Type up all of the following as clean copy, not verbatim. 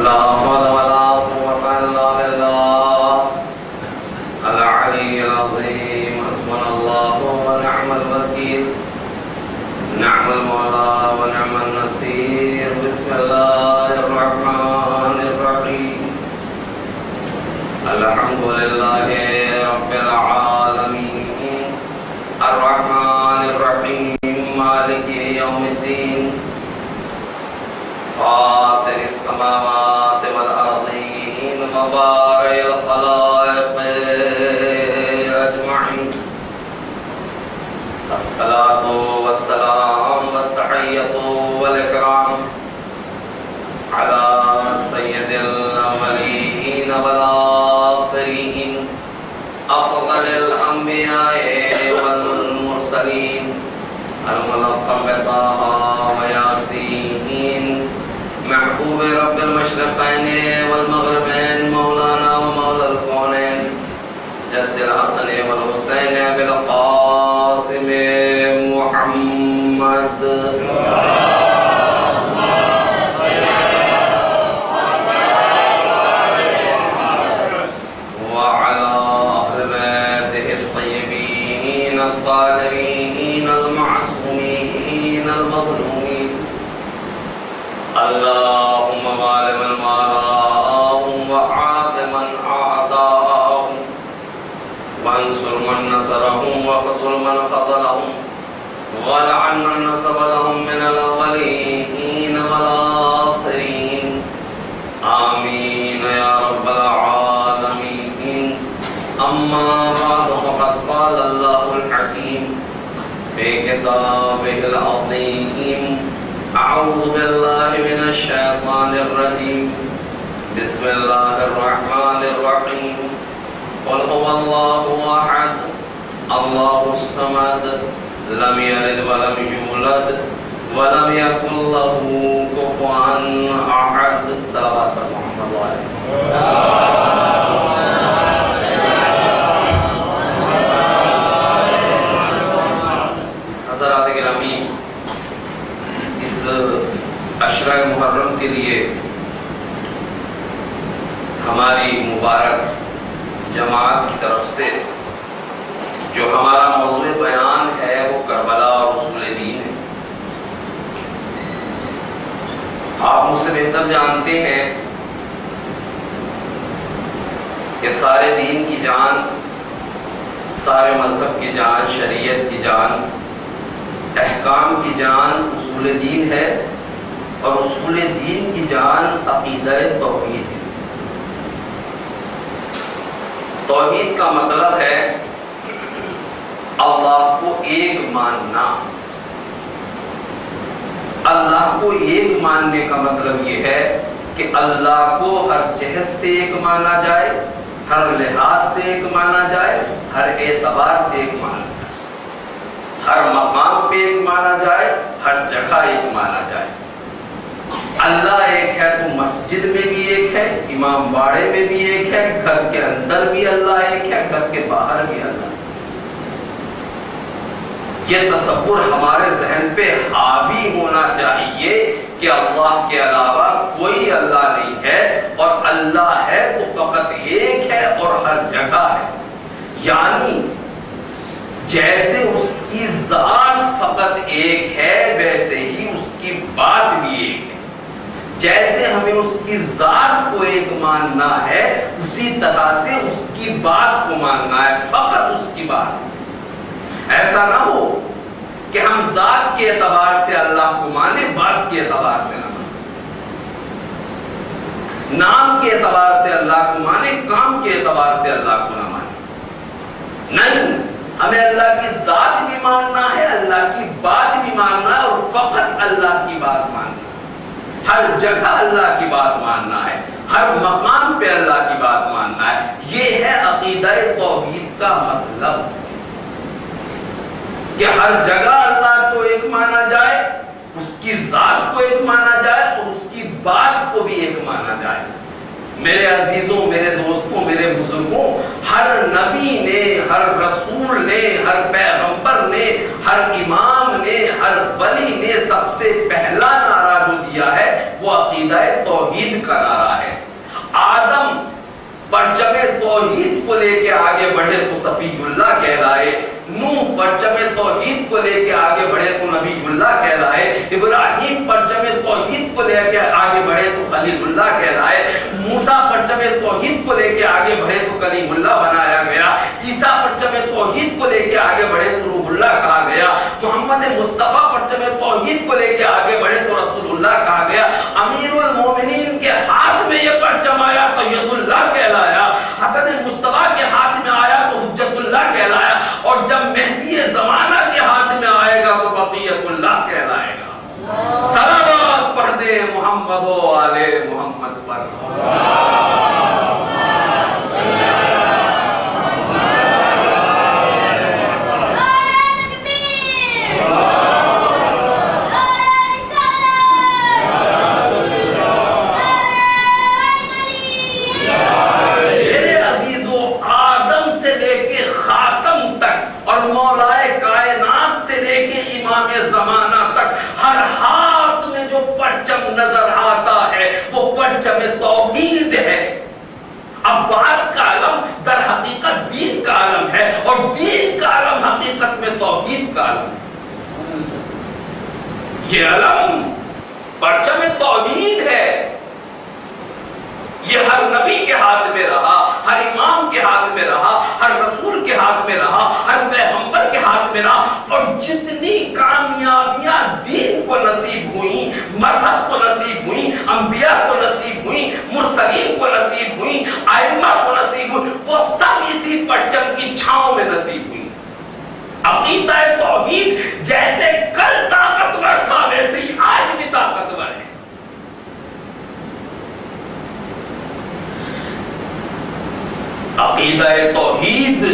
لا حول ولا قوة إلا بالله العلي العظيم. حسبنا الله ونعم الوكيل، نعم المولى ونعم النصير. بسم الله الرحمن الرحيم. الحمد لله رب العالمين الرحمن الرحيم مالك يوم الدين فاطر السماوات والأرضين وبارئ الخلائق أجمعين. الصلاة والسلام والتحية والإكرام على سيد الأولين والآخرين أفضل الأنبياء والمرسلين الملقب بطه وياسين محبوب رب المشرقين والمغربين مولانا ومولى الكونين جد الحسن والحسين بالقاسم محمد. الطاهرين المعصومين المظلومين. اللهم غالب من والاهم وعاف من عاداهم وانصر من نصرهم وخذل من خذلهم ولعن من نصب لهم من الأولين والآخرين. آمين يا رب العالمين. أما بعد فقد قال الله الحكيم في كتابه العظيم أعوذ بالله من الشيطان الرجيم بسم الله الرحمن الرحيم. قل هو الله أحد الله الصمد لم يلد ولم يولد ولم يكن له كفوا أحد. صلوات محمد وعليه. اس عشرہ محرم کے لیے ہماری مبارک جماعت کی طرف سے جو ہمارا موضوع بیان ہے وہ کربلا اور اصول دین ہے. آپ مجھ سے بہتر جانتے ہیں کہ سارے دین کی جان، سارے مذہب کی جان، شریعت کی جان، احکام کی جان اصول دین ہے، اور اصول دین کی جان عقیدہ توحید ہے. توحید کا مطلب ہے اللہ کو ایک ماننا. اللہ کو ایک ماننے کا مطلب یہ ہے کہ اللہ کو ہر جہت سے ایک مانا جائے، ہر لحاظ سے ایک مانا جائے، ہر اعتبار سے ایک مانا جائے، ہر مقام پہ ایک مانا جائے، ہر جگہ ایک مانا جائے. اللہ ایک ہے تو مسجد میں بھی ایک ہے، امام باڑے میں بھی ایک ہے، گھر کے اندر بھی اللہ ایک ہے، گھر کے باہر بھی اللہ. یہ تصور ہمارے ذہن پہ حاوی ہونا چاہیے کہ اللہ کے علاوہ کوئی اللہ نہیں ہے، اور اللہ ہے تو فقط ایک ہے اور ہر جگہ ہے. یعنی جیسے اس کی ذات فقط ایک ہے ویسے ہی اس کی بات بھی ایک ہے. جیسے ہمیں اس کی ذات کو ایک ماننا ہے اسی طرح سے اس کی بات کو ماننا ہے، فقط اس کی بات. ایسا نہ ہو کہ ہم ذات کے اعتبار سے اللہ کو مانیں، بات کے اعتبار سے نہ مانیں، نام کے اعتبار سے اللہ کو مانیں، کام کے اعتبار سے اللہ کو نہ مانیں. نہیں، ہمیں اللہ کی ذات بھی ماننا ہے، اللہ کی بات بھی ماننا ہے، اور فقط اللہ کی بات ماننا ہے. ہر جگہ اللہ کی بات ماننا ہے، ہر مقام پہ اللہ کی بات ماننا ہے. یہ ہے عقیدہ توحید کا مطلب، کہ ہر جگہ اللہ کو ایک مانا جائے، اس کی ذات کو ایک مانا جائے، اور اس کی بات کو بھی ایک مانا جائے. میرے عزیزوں، میرے دوستوں، میرے بزرگوں، ہر نبی نے، ہر رسول نے، ہر پیغمبر نے، ہر امام نے، ہر ولی نے سب سے پہلا نعرہ جو دیا ہے وہ وہ عقیدہ توحید کا نعرہ ہے۔ آدم پرچم توحید کو لے کے آگے بڑھے تو صفی اللہ کہلائے، نوح پرچم توحید کو لے کے آگے بڑھے تو نبی اللہ کہلائے، ابراہیم پرچم توحید کو لے کے آگے بڑھے تو خلیل اللہ کہلائے، موسیٰ پرچم توحید کو لے کے آگے بڑھے تو کلیم اللہ بنایا گیا، عیسیٰ پرچم توحید کو لے کے آگے بڑھے تو روح اللہ کہا گیا، محمد مصطفیٰ پرچم توحید کو لے کے آگے بڑھے تو رسول اللہ کہا گیا، امیر المومنین کے ہاتھ میں یہ پرچم آیا تو ید اللہ کہلایا، حسن مصطفیٰ کے ہاتھ میں آیا تو حجت اللہ کہلایا، اور جب مہدی زمانہ کے ہاتھ میں آئے گا تو بقیت اللہ کہلائے گا۔ صلوات پڑھ دے محمد و آل محمد پر۔ زمانہ تک ہر ہاتھ میں جو پرچم نظر آتا ہے وہ پرچم توحید ہے۔ عباس کا علم در حقیقت دین کا علم ہے، اور دین کا علم حقیقت میں توحید کا علم ہے۔ یہ علم پرچم توحید ہے، یہ ہر نبی کے ہاتھ میں رہا، ہر امام کے ہاتھ میں رہا، ہر رسول کے ہاتھ میں رہا، ہر پیغمبر کے ہاتھ میں رہا، اور جتنی کامیابیاں دین کو نصیب ہوئیں، مذہب کو نصیب ہوئیں، انبیاء کو نصیب ہوئیں، مرسلین کو نصیب ہوئیں، ائمہ کو نصیب ہوئیں، وہ سب اسی پرچم کی چھاؤں میں نصیب ہوئیں۔ عقیدہ توحید جیسے کل طاقتور تھا ویسے ہی آج بھی طاقتور ہے۔ عقیدہ توحید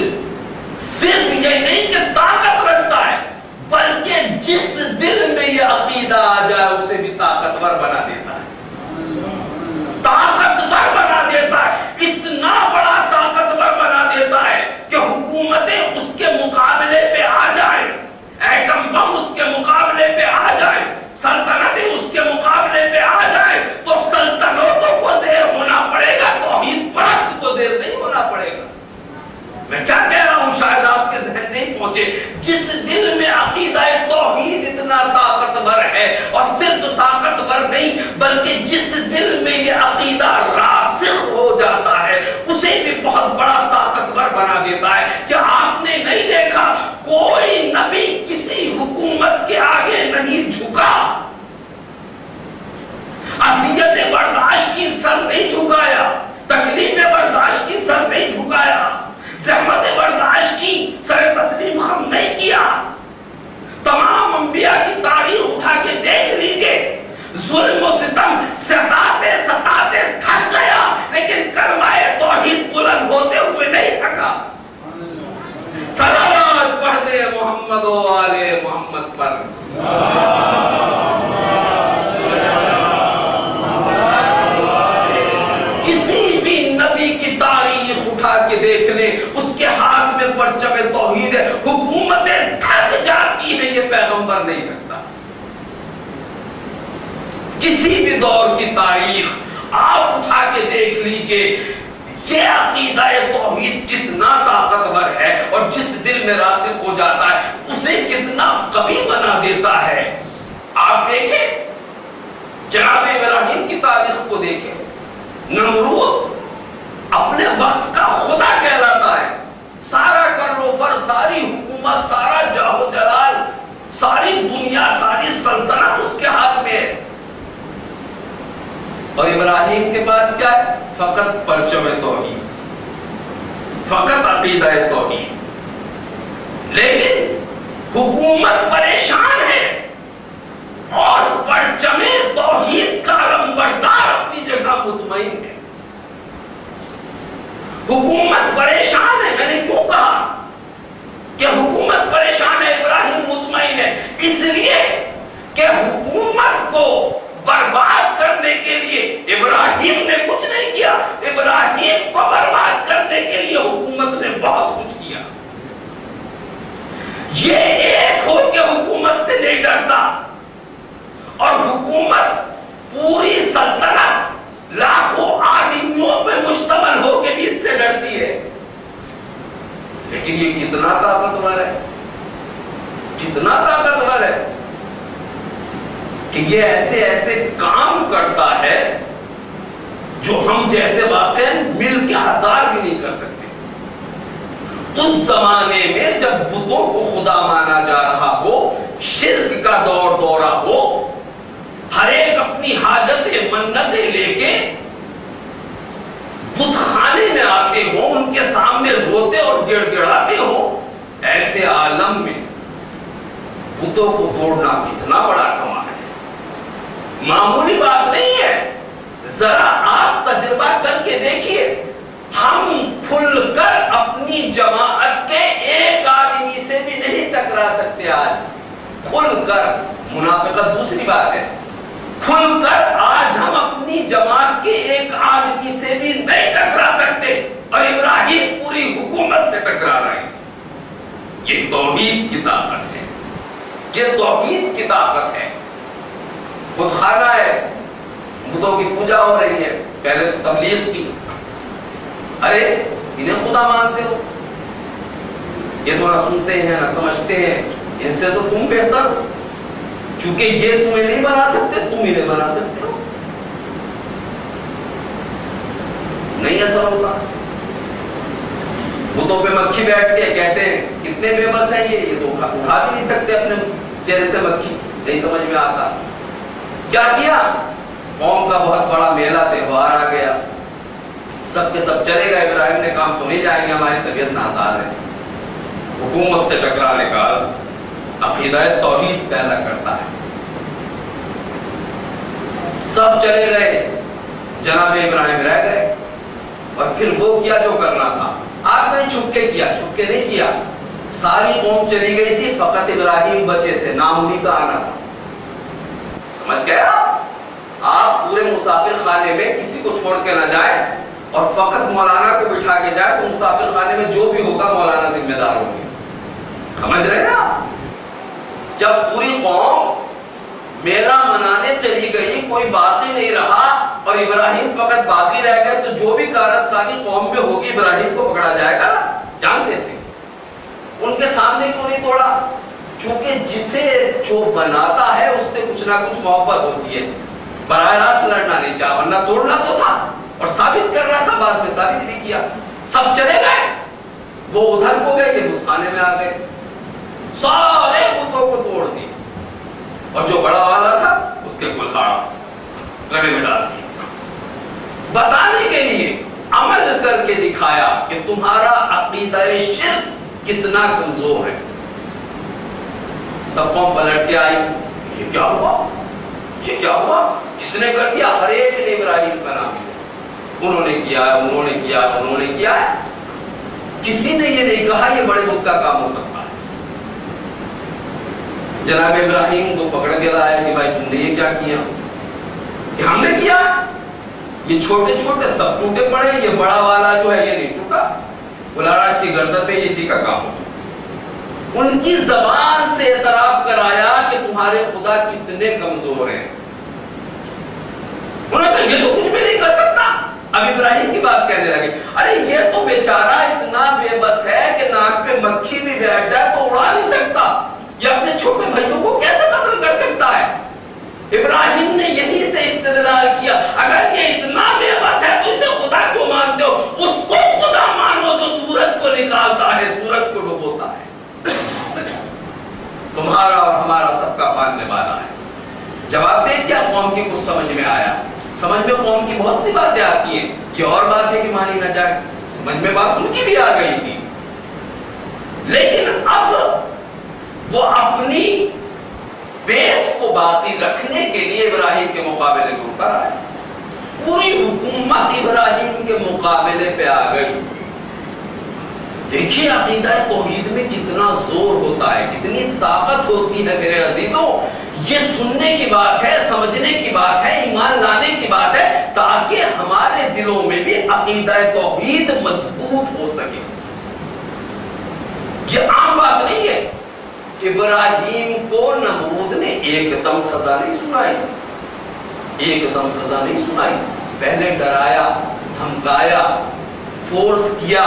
صرف یہ نہیں کہ طاقت رکھتا ہے، بلکہ جس دل میں یہ عقیدہ آ جائے اسے بھی طاقتور بنا دیتا ہے، طاقتور بنا دیتا ہے، اتنا بڑا طاقتور بنا دیتا ہے کہ حکومتیں اس کے مقابلے پہ آ جائیں، ایٹم بم اس کے مقابلے پہ آ جائیں، سلطنتیں اس کے مقابلے پہ آ جائیں، تو سلطنتوں کو زیر ہونا پڑے گا، توحید پرست کو زیر نہیں ہونا پڑے گا۔ میں کیا کہہ رہا ہوں شاید آپ کے ذہن نہیں پہنچے، جس دل میں عقیدہ توحید اتنا طاقتور ہے، اور صرف طاقتور نہیں بلکہ جس دل میں یہ عقیدہ راسخ ہو جاتا ہے اسے بھی بہت بڑا طاقتور بنا دیتا ہے، کہ آپ نے نہیں دیکھا کوئی نبی کسی حکومت کے آگے نہیں جھکا، اذیت برداشت کی سر نہیں جھکایا، تکلیف برداشت کی سر نہیں جھکایا، زحمت برداشت کی سر تسلیم خم نہیں کیا۔ تمام انبیاء کی تاریخ اٹھا کے دیکھ لیجئے، ظلم و ستم ستاتے ستاتے تھک گیا، لیکن کلمہ توحید بلند ہوتے ہوئے نہیں تھکا۔ صلوات پڑھ دے محمد و آل محمد پر۔ کسی بھی نبی کی تاریخ اٹھا کے دیکھ لیں، اس کے ہاتھ میں پرچم توحید ہے، حکومتیں تھک جاتی ہیں، یہ پیغمبر نہیں کرتا۔ کسی بھی دور کی تاریخ آپ اٹھا کے دیکھ لیجئے، یہ عقیدہ توحید کتنا طاقتور ہے، اور جس دل میں راسخ ہو جاتا ہے اسے کتنا قوی بنا دیتا ہے۔ آپ دیکھیں جناب ابراہیم کی تاریخ کو دیکھیں، نمرود اپنے وقت کا خدا کہلاتا ہے، سارا کر و فر، ساری حکومت، سارا جاہ و جلال، ساری دنیا، ساری سلطنت اس کے ہاتھ میں ہے، اور ابراہیم کے پاس کیا ہے؟ فقط پرچم توحید، فقط عقیدہ توحید، لیکن حکومت پریشان ہے اور پرچم توحید کا علمبردار اپنی جگہ مطمئن ہے۔ حکومت پریشان ہے، میں نے کیوں کہا کہ حکومت پریشان ہے، ابراہیم مطمئن ہے؟ اس لیے کہ حکومت کو برباد کرنے کے لیے ابراہیم نے کچھ نہیں کیا، ابراہیم کو برباد کرنے کے لیے حکومت نے بہت کچھ کیا۔ یہ ایک ہو کے حکومت سے نہیں ڈرتا، اور حکومت پوری سلطنت لاکھوں آدمیوں پہ مشتمل ہو کے بھی اس سے ڈرتی ہے. لیکن یہ کتنا طاقتور ہے، کتنا طاقتور ہے کہ یہ ایسے ایسے کام کرتا ہے جو ہم جیسے واقعی مل کے ہزار بھی نہیں کر سکتے. اس زمانے میں جب بتوں کو خدا مانا جا رہا ہو، شرک کا دور دورہ ہو، ہر ایک اپنی حاجتیں منتیں لے کے بت خانے میں آتے ہوں، ان کے سامنے روتے اور گڑ گڑاتے ہوں، ایسے عالم میں بتوں کو توڑنا کتنا بڑا کمال ہے، معمولی بات نہیں ہے. ذرا آپ تجربہ کر کے دیکھیے، ہم کھل کر اپنی جماعت کے ایک آدمی سے بھی نہیں ٹکرا سکتے. آج کھل کر، منافقت دوسری بات ہے، کھل کر آج ہم اپنی جماعت کے ایک آدمی سے بھی نہیں ٹکرا سکتے، اور ابراہیم پوری حکومت سے ٹکرا رہے ہیں. یہ توحید کی طاقت ہے، یہ توحید کی طاقت ہے. بت خانہ ہے، بتوں کی پوجا ہو رہی ہے. پہلے تو تبلیغ کی، ارے انہیں خدا مانتے ہو، یہ تو نہ سنتے ہیں نہ سمجھتے ہیں، ان سے تو تم بہتر ہو، چونکہ یہ تمہیں نہیں بنا سکتے، تم انہیں بنا سکتے ہو. نہیں ایسا ہوگا. بتوں پہ مکھی بیٹھتے ہیں، کہتے ہیں کتنے بے بس ہیں یہ تو اٹھا بھی نہیں سکتے اپنے چہرے سے مکھی. نہیں سمجھ میں آتا. کیا کیا؟ قوم کا بہت بڑا میلہ تہوار آ گیا، سب کے سب چلے گئے. ابراہیم نے کام تو نہیں جائیں گے، ہماری طبیعت نازار ہے. حکومت سے ٹکرانے کا عقیدہ توحید پیدا کرتا ہے. سب چلے گئے، جناب ابراہیم رہ گئے. اور پھر وہ کیا جو کرنا تھا. آپ نے چھپ کے کیا، چھپ کے نہیں کیا. ساری قوم چلی گئی تھی، فقط ابراہیم بچے تھے، نام انہیں کا آنا تھا. سمجھ گئے آپ پورے مسافر خانے میں کسی کو چھوڑ کے نہ جائیں اور فقط مولانا کو بٹھا کے جائے تو مسافر خانے میں جو بھی ہوگا مولانا ذمہ دار ہوں گے. سمجھ رہے ہیں آپ؟ جب پوری قوم میلہ منانے چلی گئی، کوئی باقی نہیں رہا اور ابراہیم فقط باقی رہ گئے، تو جو بھی کارستانی قوم میں ہوگی ابراہیم کو پکڑا جائے گا. جانتے تھے. ان کے سامنے کیوں نہیں توڑا؟ چونکہ جسے جو بناتا ہے اس سے کچھ نہ کچھ محبت ہوتی ہے. براہ راست لڑنا نہیں چاہا، ورنہ توڑنا تو تھا اور ثابت کر رہا تھا. بعد میں ثابت بھی کیا. سب چلے گئے، وہ ادھر کو گئے، یہ بت خانے میں آ گئے. سارے بتوں کو توڑ دی اور جو بڑا والا تھا اس کے کلہاڑا گلے میں ڈال دی. بتانے کے لیے، عمل کر کے دکھایا کہ تمہارا عقیدہ شرک کتنا کمزور ہے. سب قوم پلٹ کے آئی. یہ کیا ہوا؟ یہ کیا ہوا؟ کس نے کر دیا؟ ہر ایک نے ابراہیم کا نام لیا. انہوں نے کیا، انہوں نے کیا، انہوں نے کیا. کسی نے یہ نہیں کہا یہ بڑے بت کا کام ہو سکتا ہے. جناب ابراہیم کو پکڑ کے لایا کہ بھائی تم نے یہ کیا کیا؟ کہ ہم نے کیا. یہ چھوٹے چھوٹے سب ٹوٹے پڑے، یہ بڑا والا جو ہے یہ نہیں ٹوٹا. بلاڑا اس کی گردن پہ اسی کا کام ہو. ان کی زبان سے اعتراف کرایا کہ تمہارے خدا کتنے کمزور ہیں. انہوں نے کہا یہ تو کچھ بھی نہیں کر سکتا. اب ابراہیم کی بات کہنے لگے، ارے یہ تو بیچارہ اتنا بے بس ہے کہ ناک پہ مکھی بھی بیٹھ جائے تو اڑا نہیں سکتا. یہ اپنے چھوٹے بھائیوں کو کیسے قتل کر سکتا ہے؟ ابراہیم نے یہیں سے استدلال کیا، اگر یہ اتنا بے بس ہے تو اسے خدا کیوں مانتے ہو؟ اس کو خدا مانو جو سورج کو نکالتا ہے، سورج کو ڈبوتا ہے. تمہارا اور ہمارا سب کا ماننے والا ہے. جواب دے کیا؟ قوم کی کچھ سمجھ میں آیا. سمجھ میں قوم کی بہت سی باتیں آتی ہیں. یہ اور بات ہے کہ مانی نہ جائے. سمجھ میں بات ان کی بھی آ گئی تھی، لیکن اب وہ اپنی بیس کو باقی رکھنے کے لیے ابراہیم کے مقابلے کو کر آئے. پوری حکومت ابراہیم کے مقابلے پہ آ گئی. دیکھیے عقیدہ توحید میں کتنا زور ہوتا ہے، کتنی طاقت ہوتی ہے میرے عزیزوں. یہ سننے کی بات ہے، سمجھنے کی بات ہے، ایمان لانے کی بات ہے، تاکہ ہمارے دلوں میں بھی عقیدہ توحید مضبوط ہو سکے. یہ عام بات نہیں ہے. ابراہیم کو نمرود نے ایک دم سزا نہیں سنائی. ایک دم سزا نہیں سنائی، پہلے ڈرایا، دھمکایا، فورس کیا.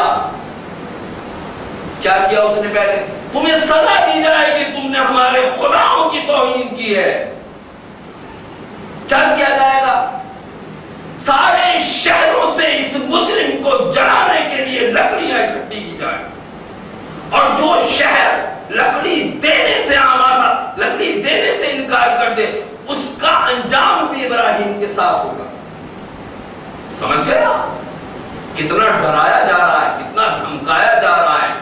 کیا کیا اس نے پہلے؟ تمہیں سزا دی جائے گی، تم نے ہمارے خداؤں کی توہین کی ہے. کیا کیا جائے گا؟ سارے شہروں سے اس مجرم کو جلانے کے لیے لکڑیاں اکٹھی کی جائیں، اور جو شہر لکڑی دینے سے آمادہ، لکڑی دینے سے انکار کر دے، اس کا انجام بھی ابراہیم کے ساتھ ہوگا. سمجھ گیا کتنا ڈرایا جا رہا ہے، کتنا دھمکایا جا رہا ہے،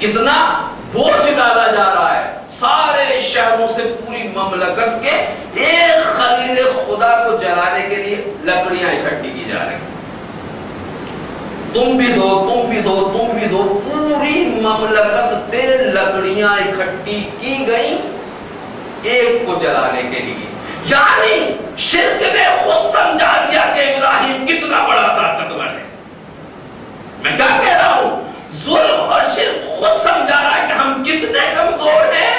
کتنا بوجھ ڈالا جا رہا ہے. سارے شہروں سے پوری مملکت کے ایک خلیل خدا کو جلانے کے لیے لکڑیاں اکٹھی کی جا رہی ہیں. تم بھی دو، تم بھی دو، تم بھی دو. پوری مملکت سے لکڑیاں اکٹھی کی گئی ایک کو جلانے کے لیے. یعنی شرک نے خود سمجھا دیا کہ ابراہیم کتنا بڑا طاقتور ہے. میں کیا کہہ رہا ہوں؟ ظلم اور شرک خود سمجھا رہا ہے کہ ہم کتنے کمزور ہیں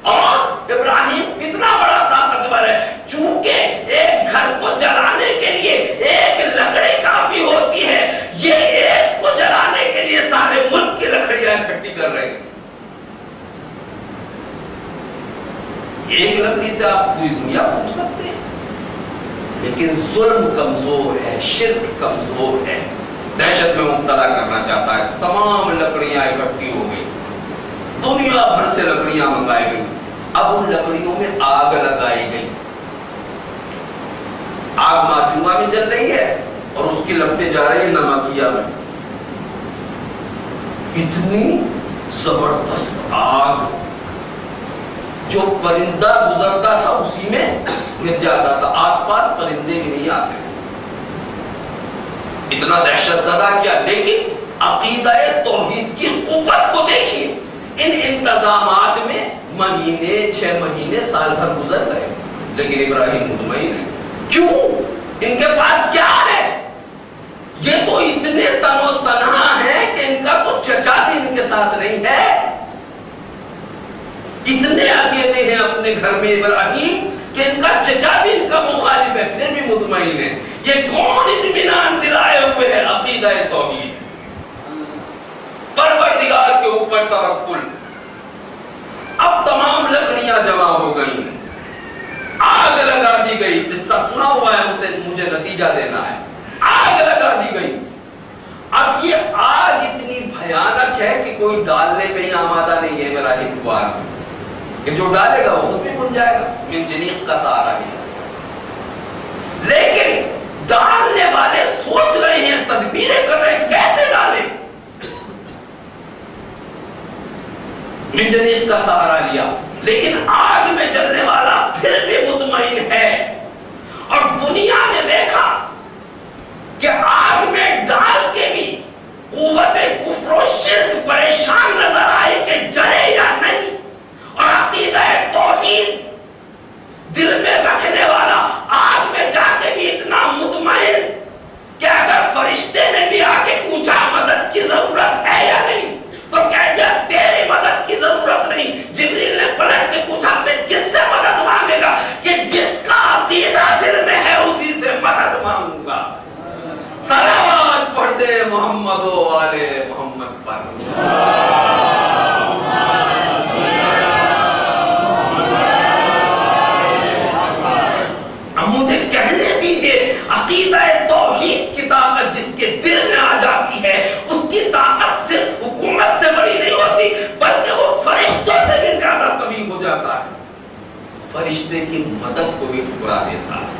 اور ابراہیم کتنا بڑا طاقتور ہے. چونکہ ایک گھر کو جلانے کے لیے ایک لکڑی کافی ہوتی ہے، یہ ایک کو جلانے کے لیے سارے ملک کی لکڑیاں اکٹھی کر رہے ہیں. ایک لکڑی سے آپ پوری دنیا پھونک سکتے ہیں، لیکن ظلم کمزور ہے، شرک کمزور ہے، دہشت میں مبتلا کرنا چاہتا ہے. تمام لکڑیاں اکٹھی ہو گئی، دنیا بھر سے لکڑیاں منگائی گئی. اب ان لکڑیوں میں آگ لگائی گئی. آگ معجومہ میں جل رہی ہے اور اس کی لپٹیں جا رہی ہیں نمکیا میں. اتنی زبردست آگ، جو پرندہ گزرتا تھا اسی میں گر جاتا تھا، آس پاس پرندے بھی نہیں آتے. اتنا دہشت زدہ کیا. لیکن عقیدہ توحید کی قوت کو دیکھیے. ان انتظامات میں مہینے، 6 مہینے، سال بھر گزر گئے، لیکن ابراہیم مطمئن ہے. کیوں؟ ان کے پاس کیا ہے؟ یہ تو اتنے تن و تنہا ہے کہ ان کا تو چچا بھی ان کے ساتھ نہیں ہے. اتنے اکیلے ہیں اپنے گھر میں ابراہیم کہ ان کا چچا بھی ان کا مخالف ہے، پھر بھی مطمئن ہے. یہ کون اطمینان دلائے ہوئے ہے؟ عقیدہ توحید، پروردگار کے اوپر توکل. اب تمام لکڑیاں جمع ہو گئی، آگ لگا دی گئی. قصہ سنا ہوا ہے، مجھے نتیجہ دینا ہے. آگ لگا دی گئی. اب یہ آگ اتنی بھیانک ہے کہ کوئی ڈالنے پہ ہی آمادہ نہیں ہے ابراہیم کو آگ. کہ جو ڈالے گا وہ خود بھی بن جائے گا، منجنیق کا سہارا لیا. لیکن ڈالنے والے سوچ رہے ہیں، تدبیریں کر رہے ہیں کیسے ڈالیں. منجنیق کا سہارا لیا، لیکن آگ میں جلنے والا پھر بھی مطمئن ہے. اور دنیا نے دیکھا کہ آگ میں ڈال کے بھی قوت کفر و شرک پریشان نظر آئی کہ جلے یا نہیں. اور عقیدہ توحید دل میں رکھنے والا آگ میں جا کے بھی اتنا مطمئن کہ اگر فرشتے نے بھی آ کے پوچھا مدد کی ضرورت ہے یا نہیں تو کہہ دیا تیری مدد کی ضرورت نہیں. جبریل نے پلٹ کے پوچھا پھر کس سے مدد مانگے گا؟ کہ جس کا عقیدہ دل میں ہے اسی سے مدد مانگوں گا. صلوات پڑھ دے محمد و آل محمد پر. مجھے کہنے دیجئے، عقیدہ توحید کی طاقت جس کے دل میں آ جاتی ہے، اس کی طاقت صرف حکومت سے بڑی نہیں ہوتی بلکہ وہ فرشتوں سے بھی زیادہ قوی ہو جاتا ہے. فرشتے کی مدد کو بھی ٹھکرا دیتا ہے.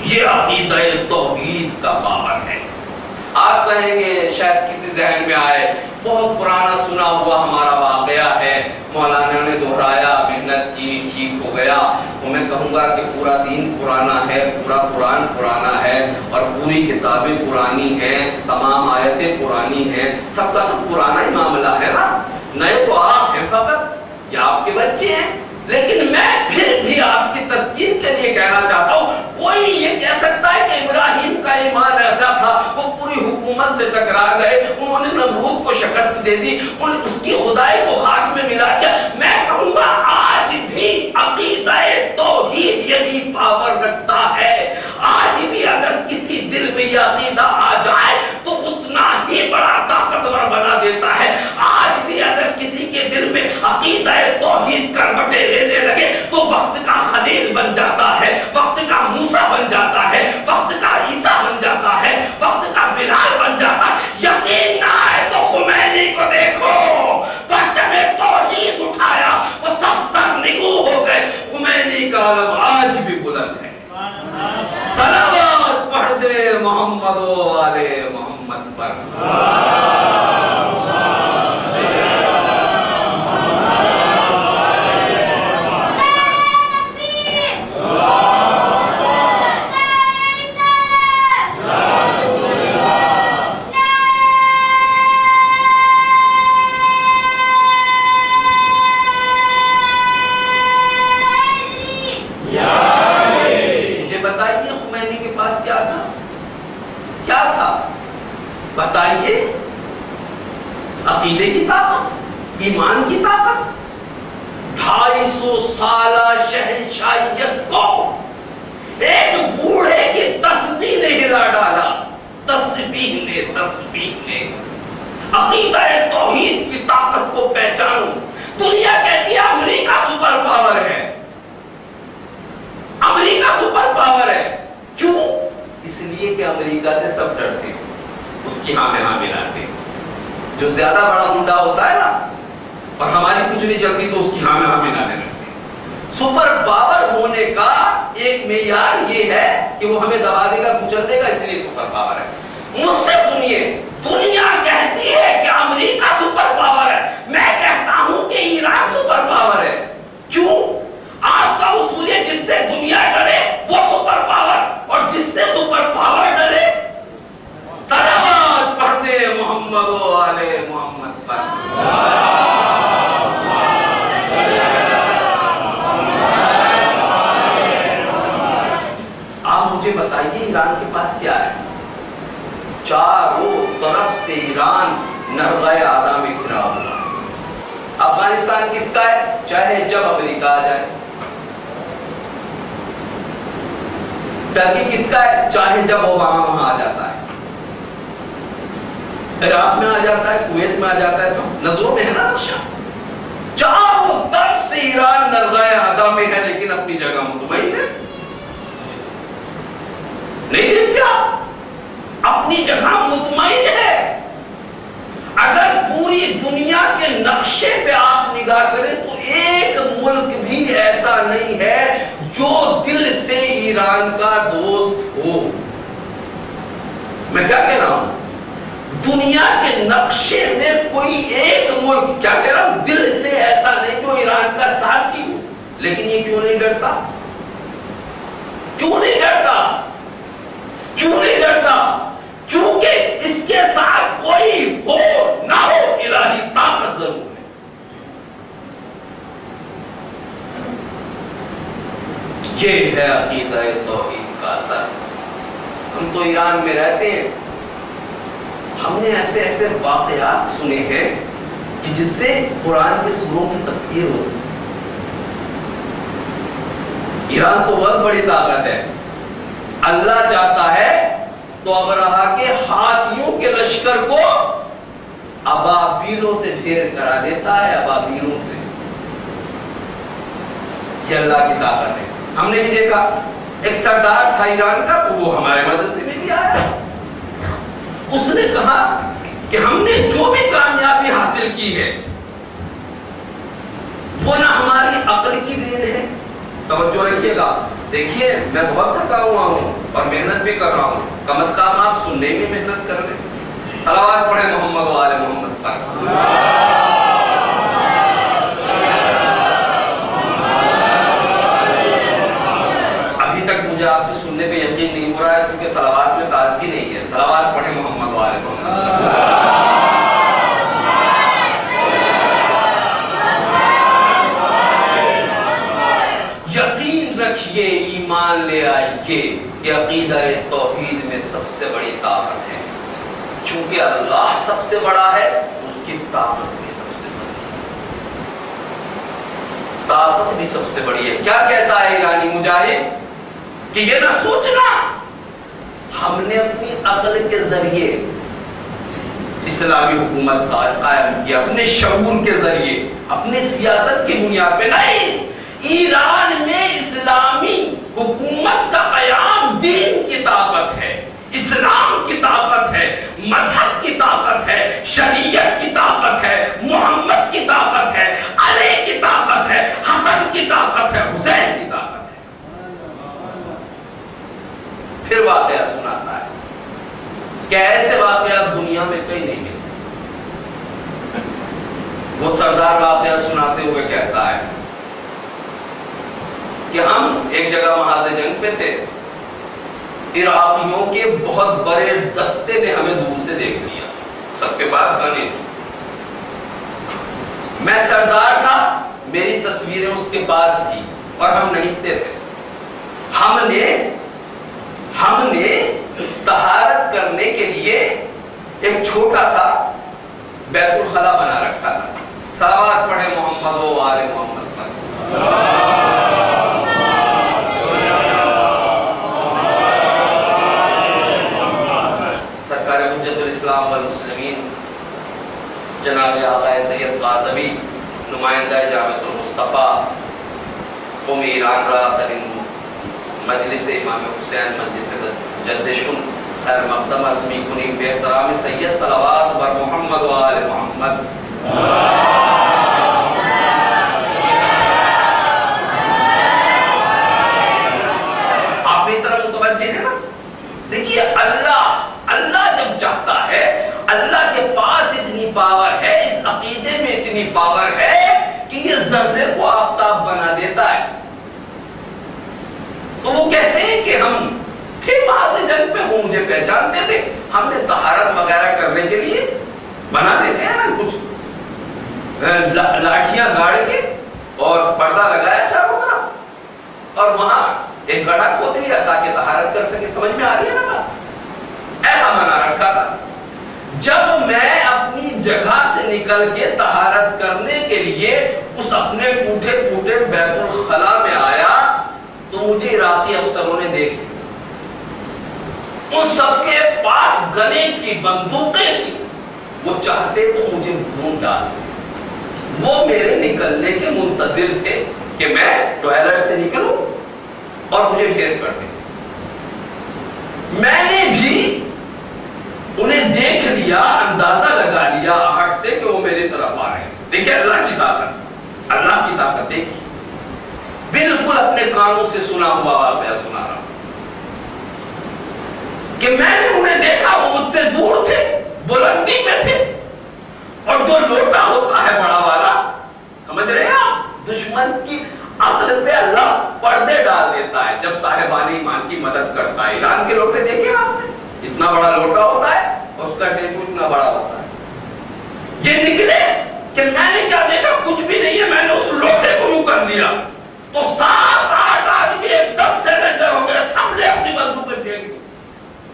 یہ عقیدہ توحید کا پاور ہے. آپ کہیں گے شاید کسی ذہن میں آئے بہت پرانا سنا ہوا ہمارا واقعہ ہے، مولانا نے دہرایا، محنت کی، ٹھیک ہو گیا. وہ میں کہوں گا کہ پورا دین پرانا ہے، پورا قرآن پرانا ہے اور پوری کتابیں پرانی ہیں، تمام آیتیں پرانی ہیں، سب کا سب پرانا ہی معاملہ ہے نا. نئے تو آپ ہیں فقط، یا آپ کے بچے ہیں. لیکن میں پھر بھی آپ کی تسکین کے لیے کہنا چاہتا ہوں، کوئی یہ کہہ سکتا ہے کہ ابراہیم کا ایمان ایسا تھا وہ پوری حکومت سے ٹکرا گئے، انہوں نے نمرود کو شکست دے دی، اس کی خدائی کو خاک میں ملا دیا. میں کہوں گا آج بھی عقیدہ توحید یہی پاور صلوات پڑھ دے محمد و آل محمد پر. بتائیے عقیدے کی طاقت، ایمان کی طاقت. 250 سالہ شہنشاہیت کو ایک بوڑھے کی تسبیح نے ہلا ڈالا. تسبیح نے عقیدہ توحید کی طاقت کو پہچانو. دنیا کہتی ہے امریکہ سپر پاور ہے، امریکہ سپر پاور ہے. کیوں؟ اس لیے کہ امریکہ سے سب ڈرتے ہیں، اس کی ہاں میں ہاں ملا سے. جو زیادہ بڑا گنڈا ہوتا ہے نا اور ہماری کچھ نہیں چلتی تو اس کی ہاں میں ہاں ملا لے رکھتے ہیں. سپر پاور ہونے کا ایک معیار یہ ہے کہ وہ ہمیں دبا دے گا، کچل دے گا، اس لیے سپر پاور ہے. مجھ سے سنیے، دنیا کہتی ہے کہ امریکہ سپر پاور ہے، میں کہتا ہوں کہ ایران سپر پاور ہے. کیوں؟ آپ کا اصول ہے جس سے دنیا ڈرے وہ سپر پاور، اور جس سے سپر پاور ڈرے. صلوات پڑھ دے محمد و آل محمد پر. آپ مجھے بتائیے ایران کے پاس کیا ہے؟ چاروں طرف سے ایران نرغہ آدھا میں گھرا ہوا. افغانستان کس کا ہے؟ چاہے جب امریکہ آ جائے. ٹرکی کس کا ہے؟ چاہے جب اوباما وہاں آ جاتا ہے. عراق میں آ جاتا ہے، کویت میں آ جاتا ہے. سب نظروں میں ہے نا نقشہ. چاروں طرف سے ایران نرغہ آدھا میں ہے، لیکن اپنی جگہ مطمئن ہے. نہیں دیکھتے آپ؟ اپنی جگہ مطمئن ہے. اگر پوری دنیا کے نقشے پہ آپ نگاہ کریں تو ایک ملک بھی ایسا نہیں ہے جو دل سے ایران کا دوست ہو. میں کیا کہہ رہا ہوں؟ دنیا کے نقشے میں کوئی ایک ملک، کیا کہہ رہا ہوں، دل سے ایسا نہیں جو ایران کا ساتھی ہو. لیکن یہ کیوں نہیں ڈرتا؟ کیوں نہیں ڈرتا؟ کیوں نہیں ڈرتا؟ چونکہ اس کے ساتھ کوئی ہو نہ ہو الہی طاقت ضرور ہے. یہ ہے عقیدہ توحید کا اثر. ہم تو ایران میں رہتے ہیں، ہم نے ایسے ایسے واقعات سنے ہیں کہ جن سے قرآن کے سوروں کی تفسیر ہوتی ہے. ایران تو بہت بڑی طاقت ہے. اللہ چاہتا ہے تو ابرہا کے ہاتھیوں کے لشکر کو ابابیلوں سے ڈھیر کرا دیتا ہے. ابابیلوں سے. یہ اللہ کی طاقت ہے. ہم نے بھی دیکھا ایک سردار تھا ایران کا، تو وہ ہمارے مدرسے میں بھی آیا. اس نے کہا کہ ہم نے جو بھی کامیابی حاصل کی ہے وہ نہ ہماری عقل کی دین ہے. توجہ رکھیے گا. دیکھیے میں بہت تھکا ہوا ہوں اور محنت بھی کر رہا ہوں، کم از کم آپ سننے میں محنت کر لیں. صلوات پڑھیں محمد و آل محمد پر. ابھی تک مجھے آپ کے سننے پہ یقین نہیں ہو رہا ہے کیونکہ صلوات میں تازگی نہیں ہے. صلوات پڑھیں محمد و آل محمد. یقین رکھیے، ایمان لے آئیے کہ عقیدہ توحید میں سب سے بڑی طاقت ہے. چونکہ اللہ سب سے بڑا ہے، اس کی طاقت بھی سب سے بڑی ہے. طاقت بھی سب سے بڑی ہے. کیا کہتا ہے ایرانی مجاہد کہ یہ نہ سوچنا ہم نے اپنی عقل کے ذریعے اسلامی حکومت قائم کیا، اپنے شعور کے ذریعے، اپنے سیاست کی بنیاد پہ نہیں. ایران میں اسلامی حکومت کا قیام دین کی طاقت ہے، اسلام کی طاقت ہے، مذہب کی طاقت ہے، شریعت کی طاقت ہے، محمد کی طاقت ہے، علی کی طاقت ہے، حسن کی طاقت ہے، حسین کی طاقت ہے. پھر واقعہ سناتا ہے کہ ایسے واقعات دنیا میں کہیں نہیں ملتے۔ وہ سردار واقعہ سناتے ہوئے کہتا ہے کہ ہم ایک جگہ محاذ جنگ پہ تھے، عراقیوں کے بہت بڑے دستے نے ہمیں دور سے دیکھ لیا، سب کے پاس گنے تھی، میں سردار تھا، میری تصویریں اس کے پاس تھی اور ہم نہیںتے تھے۔ ہم نے طہارت کرنے کے لیے ایک چھوٹا سا بیت الخلا بنا رکھا تھا۔ صلوات پڑھیں محمد و آل محمد پر۔ سرکار حجت الاسلام والمسلمین جناب آقا سید قاظمی نمائندہ جامعۃ المصطفیٰ قوم ایران را ترین مجلس امام حسین مجلس جدشن خیر مقدم عرض می کنیم به احترام سید صلوات بر محمد و آل محمد۔ آپ بھی طرح متوجہ ہیں نا؟ دیکھیے اللہ جب چاہتا ہے، اللہ کے پاس اتنی پاور ہے، اس عقیدے میں اتنی پاور ہے کہ یہ ذرے کو آفتاب بنا دیتا ہے۔ تو وہ کہتے ہیں کہ ہم تھے محاذ جنگ پہ، وہ مجھے پہچانتے تھے، ہم نے طہارت وغیرہ کرنے کے لیے بنا دیتے ہیں نا کچھ لاٹھیاں گاڑ کے اور پردہ لگایا چاروں طرف اور وہاں ایک گڑھا کھود لیا تاکہ طہارت کر سکے۔ سمجھ میں آ رہی ہے نا بات؟ ایسا بنا رکھا تھا۔ جب میں اپنی جگہ سے نکل کے طہارت کرنے کے لیے اس اپنے ٹوٹے پھوٹے بیت الخلا میں آیا تو مجھے عراقی افسروں نے دیکھا، ان سب کے پاس گنے تھی، بندوقیں تھی، وہ چاہتے تو مجھے ڈھونڈ ڈالتے، وہ میرے نکلنے کے منتظر تھے کہ میں ٹوائلٹ سے نکلوں اور مجھے گھیر کر دیں۔ میں نے بھی انہیں دیکھ لیا، اندازہ لگا لیا آہٹ سے کہ وہ میری طرف آ رہے ہیں۔ دیکھیں اللہ کی طاقت دیکھیں، بالکل اپنے کانوں سے سنا ہوا واقعہ سنا رہا ہوں کہ میں نے انہیں دیکھا، وہ مجھ سے دور تھے، بلندی میں تھے، اور جو لوٹا ہوتا ہے بڑا والا، سمجھ رہے ہیں آپ، دشمن کی عقل پہ اللہ پردے ڈال دیتا ہے جب صاحبان ایمان کی مدد کرتا ہے۔ ایران کے لوٹے دیکھیں آپ نے، اتنا بڑا لوٹا ہوتا ہے اور اس کا ٹیبو اتنا بڑا ہوتا ہے۔ یہ نکلے کہ میں نے کیا دیکھا، کچھ بھی نہیں ہے، میں نے اس لوٹے کو یوں کر لیا تو 7-8 آدمی ایک دم سے لنگر ہو گئے، سب نے اپنی بندوقیں پھینک دی،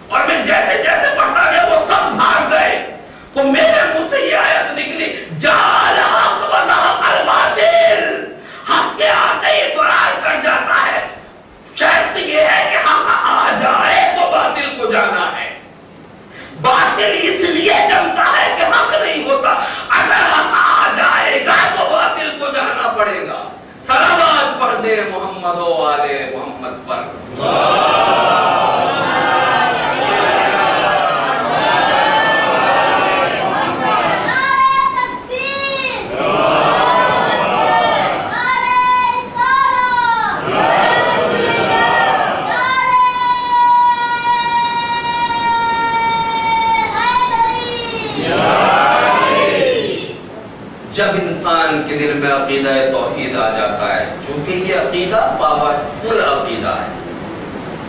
اور میں جیسے جیسے بڑھتا گیا وہ سب بھاگ گئے تو میرے منہ سے یہ آیت نکلی، جعل حق وزحق الباطل، حق کے آتے ہی فرار کر جاتا ہے۔ شرط یہ ہے کہ حق آ جائے تو باطل کو جانا ہے، باطل اس لیے جمتا ہے کہ حق نہیں ہوتا، اگر حق آ جائے گا تو باطل کو جانا پڑے گا۔ صلوات پڑھ دے محمد و آل محمد پر۔ جب انسان کے دل میں عقیدہ توحید آ جاتا ہے، چونکہ یہ عقیدہ پاورفل عقیدہ ہے،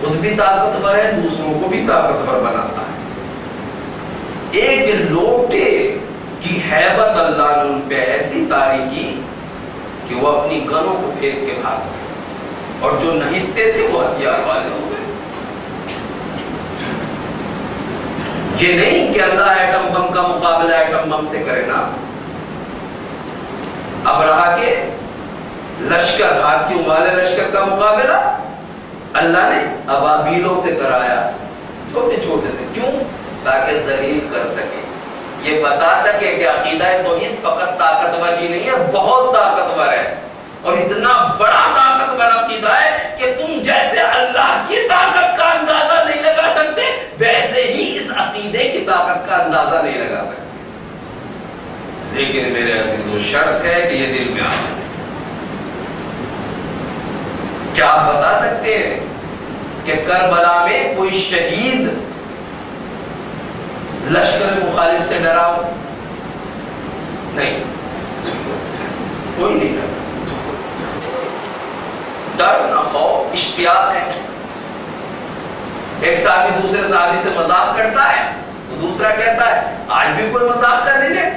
خود بھی طاقتور ہے، دوسروں کو بھی طاقتور بناتا ہے۔ ایک لوٹے کی ہیبت اللہ نے ان پہ ایسی طاری کی کہ وہ اپنی گنوں کو پھینک کے بھاگ گئے، اور جو نہتے تھے وہ ہتھیار والے ہو گئے۔ یہ نہیں کہ اللہ ایٹم بم کا مقابلہ ایٹم بم سے کرے نا، ابرہا کے لشکر، ہاتھیوں والے لشکر کا مقابلہ اللہ نے ابابیلوں سے کرایا، چھوٹے چھوٹے سے، کیوں؟ تاکہ ذلیل کر سکے، یہ بتا سکے کہ عقیدہ توحید فقط طاقتور ہی نہیں ہے، بہت طاقتور ہے، اور اتنا بڑا طاقتور عقیدہ ہے کہ تم جیسے اللہ کی طاقت کا اندازہ نہیں لگا سکتے، ویسے ہی اس عقیدے کی طاقت کا اندازہ نہیں لگا سکتے۔ لیکن میرے عزیزو، شرط ہے کہ یہ دل میں آ جائے۔ کیا آپ بتا سکتے ہیں کہ کربلا میں کوئی شہید لشکر مخالف سے ڈرا ہو؟ نہیں، کوئی نہیں ڈرا۔ ڈر نہ خوف اشتیاق ہے۔ ایک صحابی دوسرے صحابی سے مذاق کرتا ہے تو دوسرا کہتا ہے آج بھی کوئی مذاق کا دن ہے؟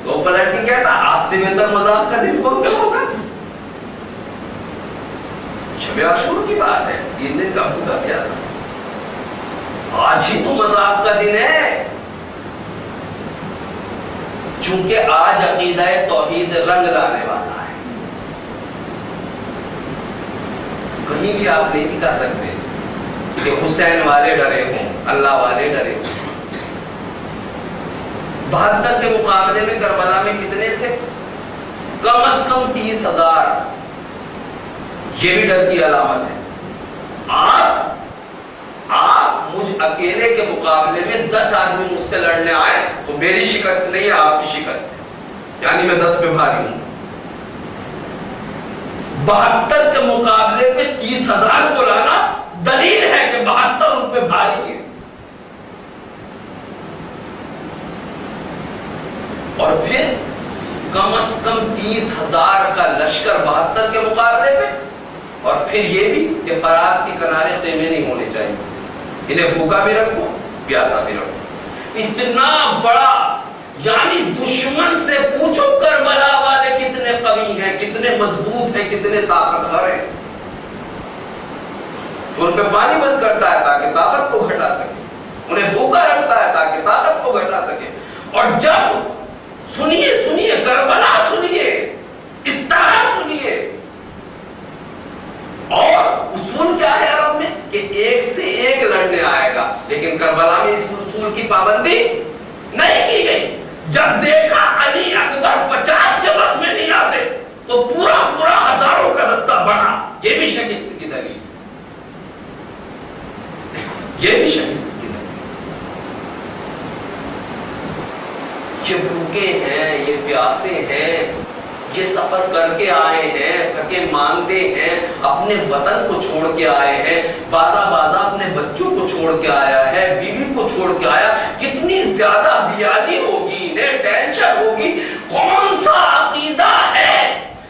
تو پلٹ کے کہتا آج سے بہتر مذاق کا دن کون سا ہوگا؟ شب عاشور کی بات ہے، 3 دن کا ہوگا کیسا؟ آج ہی تو مذاق کا دن ہے، چونکہ آج عقیدہ توحید رنگ لانے والا ہے۔ کہیں بھی آپ نہیں دکھا سکتے کہ حسین والے ڈرے ہوں، اللہ والے ڈرے ہوں۔ 72 کے مقابلے میں کربلا میں کتنے تھے؟ کم از کم 30,000۔ یہ بھی ڈر کی علامت ہے۔ آپ مجھ اکیلے کے مقابلے میں 10 آدمی مجھ سے لڑنے آئے تو میری شکست نہیں ہے، آپ کی شکست ہے، یعنی میں 10 پہ بھاری ہوں۔ 72 کے مقابلے میں 30,000 کو لانا دلیل ہے کہ 72 ان پہ بھاری ہے۔ اور پھر کم از کم 30,000 کا لشکر 72 کے مقابلے میں، اور پھر یہ بھی کہ فرات کے کنارے خیمے نہیں ہونے چاہیے، انہیں بھوکا بھی رکھو پیاسا بھی رکھو۔ اتنا بڑا، یعنی دشمن سے پوچھو کربلا والے کتنے قوی ہیں، کتنے مضبوط ہیں، کتنے طاقتور ہیں۔ ان پہ پانی بند کرتا ہے تاکہ طاقت کو گھٹا سکے، انہیں بھوکا رکھتا ہے تاکہ طاقت کو گھٹا سکے۔ اور جب سنیے کربلا سنیے، استعارہ سنیے، اور اصول کیا ہے عرب میں کہ ایک سے ایک لڑنے آئے گا، لیکن کربلا میں اس اصول کی پابندی نہیں کی گئی۔ جب دیکھا علی اکبر 50 کے بس میں نہیں آتے تو پورا ہزاروں کا رستہ بڑھا۔ یہ بھی شکست کی دلیل، یہ بھی شکست کی دلیل۔ یہ بھوکے ہیں، یہ پیاسے ہیں، یہ سفر کر کے آئے ہیں، تھکے ماندے ہیں، اپنے وطن کو چھوڑ کے آئے ہیں، بازا اپنے بچوں کو چھوڑ کے آیا ہے، بیوی کو چھوڑ کے آیا۔ کتنی زیادہ بیادی ہوگی، انہیں ٹینشن ہوگی، کون سا عقیدہ ہے،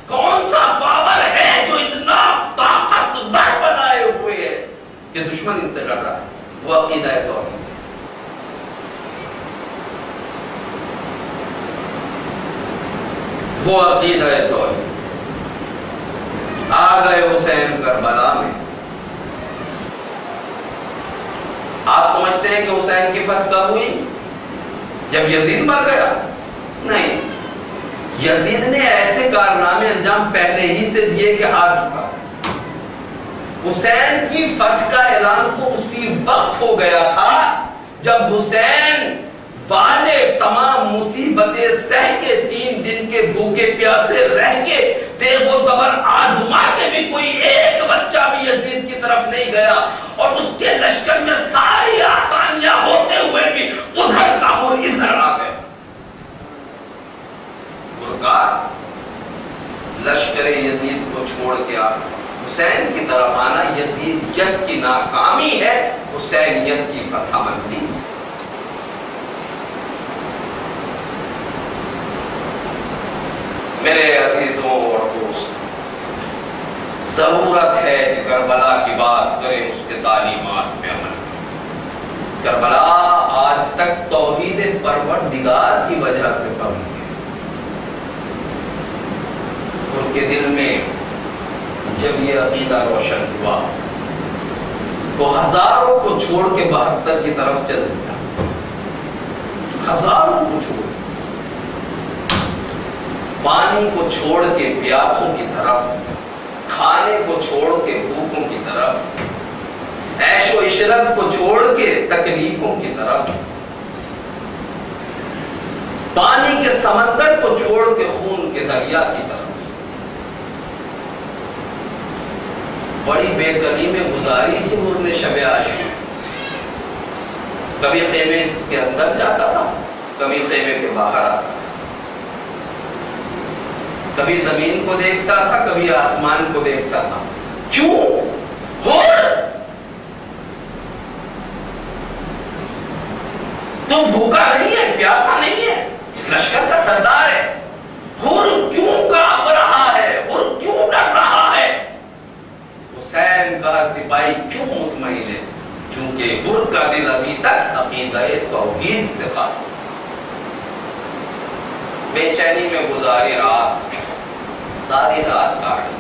کون سا پاور ہے جو اتنا طاقتور بنائے ہوئے ہے کہ دشمن ان سے ڈر رہا ہے؟ وہ عقیدہ ہے توحید۔ وہ عقیدہ ہے توحید۔ آ گئے حسین کربلا میں۔ آپ سمجھتے ہیں کہ حسین کی فتح کب ہوئی؟ جب یزید مر گیا؟ نہیں، یزید نے ایسے کارنامے انجام پہلے ہی سے دیے کہ ہار چکا۔ حسین کی فتح کا اعلان تو اسی وقت ہو گیا تھا جب حسین والے تمام مصیبتیں سہ کے 3 دن کے بھوکے پیاسے رہ کے تیغ و دبر آزما کے بھی کوئی ایک بچہ بھی یزید کی طرف نہیں گیا، اور اس کے لشکر میں ساری آسانیاں ہوتے ہوئے بھی ادھر کا اور ادھر آ گئے۔ لشکر یزید کو چھوڑ کے حسین کی طرف آنا یزیدیت کی ناکامی ہے، حسینیت کی فتح مندی۔ میرے عزیزوں اور دوست، ضرورت ہے کہ کربلا کی بات کریں، اس کے تعلیمات پہ عمل کریں۔ کربلا آج تک توحید پروردگار کی وجہ سے کم ہے۔ ان کے دل میں جب یہ عقیدہ روشن ہوا تو ہزاروں کو چھوڑ کے 72 کی طرف چل دیا، ہزاروں کو چھوڑ، پانی کو چھوڑ کے پیاسوں کی طرف، کھانے کو چھوڑ کے بھوکوں کی طرف، عیش و عشرت کو چھوڑ کے تکلیفوں کی طرف، پانی کے سمندر کو چھوڑ کے خون کے دریا کی طرف۔ بڑی بے کلی میں گزاری تھی انہوں نے شب عاشور۔ کبھی خیمے کے اندر جاتا تھا، کبھی خیمے کے باہر آتا تھا، کبھی زمین کو دیکھتا تھا، کبھی آسمان کو دیکھتا تھا۔ کیوں؟ تو بھوکا نہیں ہے، پیاسا نہیں ہے، لشکر کا سردار ہے، حر کیوں کانپ رہا ہے، حر کیوں ڈر رہا ہے؟ حسین کا سپاہی کیوں مطمئن ہے؟ چونکہ حر کا دل ابھی تک عقیدہ توحید سے خالی۔ بے چینی میں گزاری رات، ساری رات کاٹی۔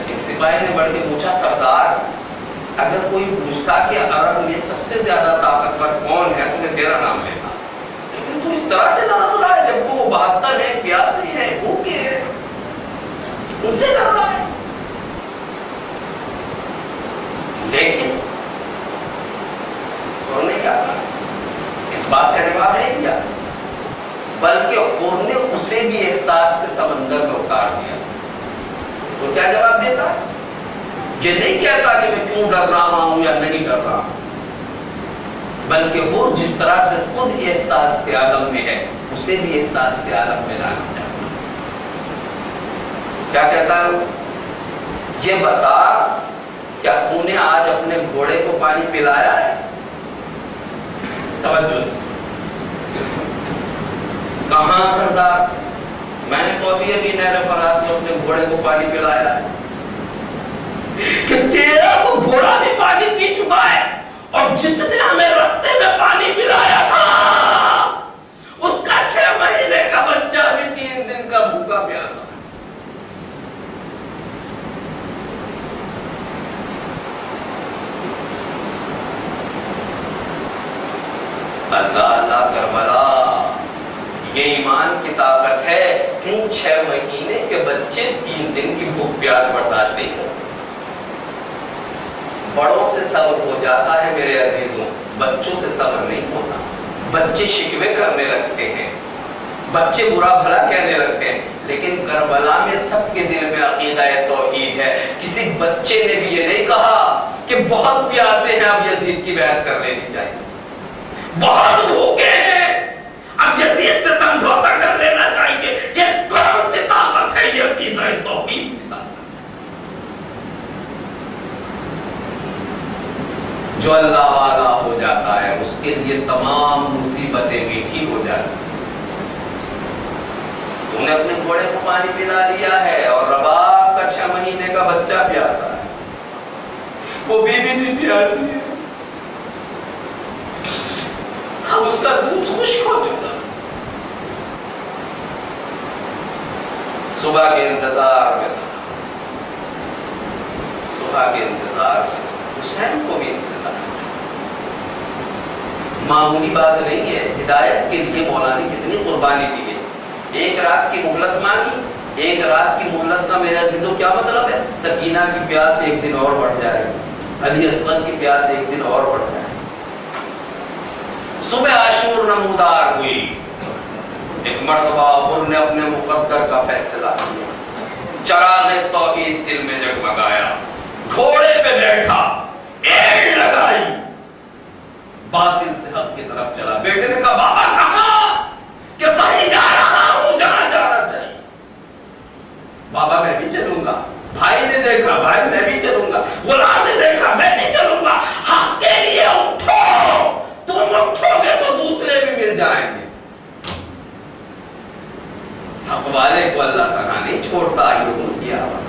ایک سپاہی نے بڑھ کے پوچھا، سردار اگر کوئی پوچھتا کہ عرب میں سب سے زیادہ طاقتور کون ہے تو میں تیرا نام لیتا، لیکن تو اس طرح سے ناز رہا ہے جب وہ 72 ہے، پیاسے ہیں، بھوکے ہیں، ان سے ڈر رہا ہے۔ لیکن انہوں نے کیا کہا؟ اس بات کا جواب نہیں دیا، بلکہ انہوں نے اسے بھی احساس کے سمندر میں اتار دیا۔ تو کیا جواب دیتا؟ یہ نہیں کہتا کہ میں کیوں ڈر رہا ہوں یا نہیں ڈر رہا ہوں، بلکہ وہ جس طرح سے خود احساس کے عالم میں ہے اسے بھی احساس کے عالم میں لانا چاہتا ہے۔ کیا کہتا ہے؟ یہ بتا کیا تو نے آج اپنے گھوڑے کو پانی پلایا ہے؟ توجہ سے سن۔ کہاں سردار؟ میں نے تو ابھی نہر فرات میں اپنے گھوڑے کو پانی پلایا ہے۔ کہ تیرا تو گھوڑا بھی پانی پی چکا ہے، اور جس نے ہمیں رستے میں پانی پلایا تھا اس کا 6 مہینے کا بچہ بھی 3 دن کا بھوکا پیاسا۔ اللہ اللہ کربلا، یہ ایمان کی طاقت ہے کہ 6 مہینے کے بچے 3 دن کی بھوک پیاس برداشت نہیں کرتے۔ بڑوں سے صبر ہو جاتا ہے میرے عزیزوں، بچوں سے صبر نہیں ہوتا۔ بچے شکوے کرنے لگتے ہیں، بچے برا بھلا کہنے لگتے ہیں، لیکن کربلا میں سب کے دل میں عقیدہ توحید ہے۔ کسی بچے نے بھی یہ نہیں کہا کہ بہت پیاسے ہیں اب یزید کی بیعت کر لینی چاہیے، بہت بھوکے ہیں اب یزید سے سمجھوتا کر لینا چاہیے۔ یہ کون سی طاقت ہے؟ یہ عقیدہ توحید کی طاقت جو اللہ والا ہو جاتا ہے، اس کے لیے تمام مصیبتیں میٹھی ہو جاتی ہیں۔ تو نے اپنے گھوڑے کو پانی پلا دیا ہے اور رباب کا 6 مہینے کا بچہ پیاسا ہے، وہ بیوی بھی پیاسی ہے، اب اس کا دودھ خشک ہو چکا۔ صبح کے انتظار میں تھا، صبح کے انتظار میں حسین کو بھی انتظار۔ معمولی بات نہیں ہے، ہدایت کے لیے مولا نے کتنی قربانی دی ہے۔ ایک رات کی مہلت مانگی، ایک رات کی مہلت کا میرے عزیزوں کیا مطلب ہے؟ سکینہ کی پیاس 1 دن اور بڑھ جائے گی، علی اصغر کی پیاس 1 دن اور بڑھ جائے گی۔ صبح عاشور نمودار ہوئی، ایک مرتبہ حر نے اپنے مقدر کا فیصلہ کیا، چراغ توحید دل میں جگمگایا، گھوڑے پہ بیٹھا، ایڑ لگائی، باطل سے حق کی طرف چلا۔ بیٹے نے کہا بابا کہاں؟ کہ وہیں جا رہا ہوں جہاں جانا چاہیے۔ بابا میں بھی چلوں گا۔ بھائی نے دیکھا، بھائی میں بھی چلوں گا۔ غلام نے دیکھا، میں بھی چلوں گا۔ حق کے لیے اٹھو، تم اٹھو گے تو دوسرے بھی مل جائیں گے۔ حق والے کو اللہ تعالیٰ نہیں چھوڑتا، یہ ان کی آواز۔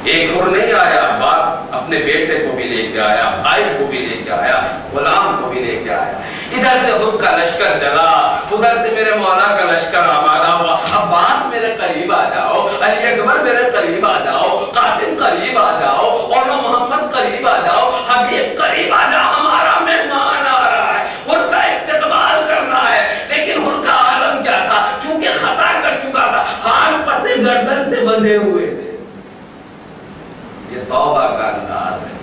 ایک حر نہیں آیا، باپ اپنے بیٹے کو بھی لے کے آیا، بھائی کو بھی لے کے آیا، غلام کو بھی لے کے آیا۔ ادھر سے حر کا لشکر چلا، ادھر سے میرے مولا کا لشکر آمادہ ہوا۔ عباس میرے قریب آ جاؤ، علی اکبر میرے قریب آ جاؤ، قاسم قریب آ جاؤ، اور محمد قریب آ جاؤ، حبیب قریب آ جاؤ، ہمارا مہمان آ رہا ہے۔ حر کا استقبال کرنا ہے، لیکن حر کا عالم کیا تھا؟ چونکہ خطا کر چکا تھا، ہاتھ پسے گردن سے بندھے ہوئے تھے۔ یہ توبہ کا انداز ہے،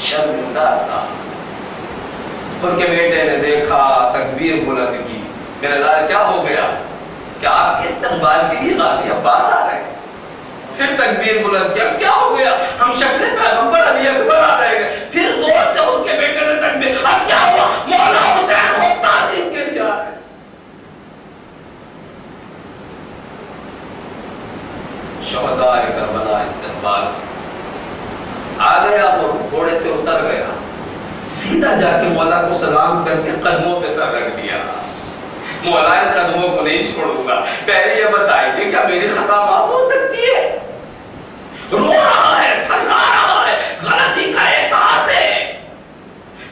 شرمندہ تھا۔ ان کے بیٹے نے دیکھا، تکبیر بلند کی، میرے لال کیا ہو گیا؟ کہ آپ کے استقبال کے لیے غازی عباس آ رہے ہیں۔ پھر تکبیر بلند کیا، کیا ہو گیا؟ ہم شکل پیغمبر علی اکبر آ رہے ہیں۔ پھر زور سے ان کے بیٹے نے تکبیر، اب کیا ہوا؟ مولا حسین خود تعظیم کے لیے آ رہے ہیں۔ شہداء کربلا استقبال آ گیا، وہ گھوڑے سے اتر گیا، سیدھا جا کے مولا کو سلام کر کے قدموں پہ سر رکھ دیا، مولا ان قدموں کو نہیں چھوڑوں گا، پہلے یہ بتائیے کیا میری خطا معاف ہو سکتی ہے؟ رو رہا ہے، تھرا رہا ہے، غلطی کا احساس ہے،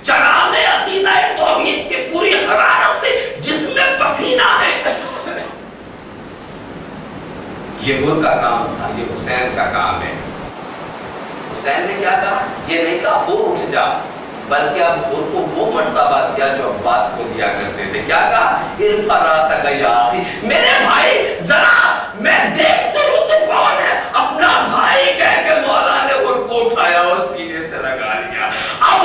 چراغ عقیدہ توحید کی پوری حرارت سے جس میں پسینہ ہے۔ یہ ان کا کام تھا، یہ حسین کا کام ہے۔ حسین نے کیا کہا؟ یہ نہیں کہا وہ اٹھ جا، بلکہ اب ان کو وہ مرتبہ دیا جو عباس کو دیا کرتے تھے۔ کیا کہا؟ ارفع راسک یا اخی، میرے بھائی ذرا میں دیکھ تو لوں تو کون ہے۔ اپنا بھائی کہہ کے مولا نے ان کو اٹھایا اور سینے سے لگا لیا۔ اب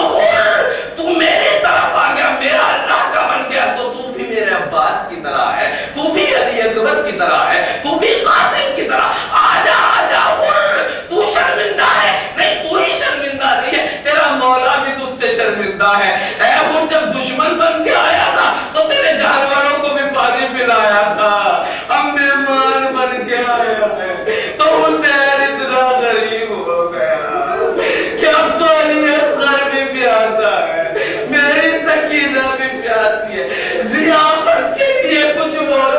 تو میری طرف آ گیا، میرا اللہ کا بن گیا، تو تو بھی میرے عباس کی طرح ہے، تو بھی علی اکبر کی طرح ہے،